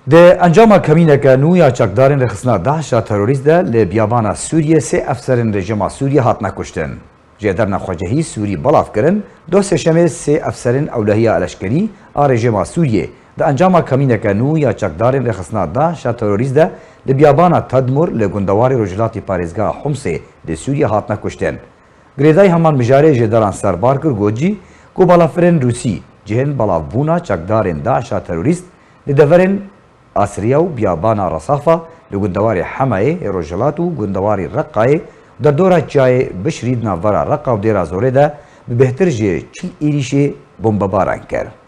ده انجام کمینه که نویا چکدارن رخصنا داعش تروریست ده لبیابان سوریه سه افسرین رژیم سوریه هات نکشتن. جدر نخواجهی سوری بلاف کرن دو سشمه سه افسرین اولهی الاشکری رژیم سوریه ده انجام کمینه که نویا چکدارن رخصنا داعش تروریست ده لبیابان تدمر لگندوار رجلاتی پارێزگا حمسه ده سوریه هات نکشتن. گریدای همان مجاره جدران سربار کر گوجی کو بالافرین روسی جهن بالاف بونا چکدارن داعش تروریست لدورن آسریا و بیابانا رصافا لگندوار حمایه رجلات و گندوار رقایه در دورا جای بشرید ناورا رقا و دیرا زوره ده به بهتر جه چی ایریشه بمبباران کرد.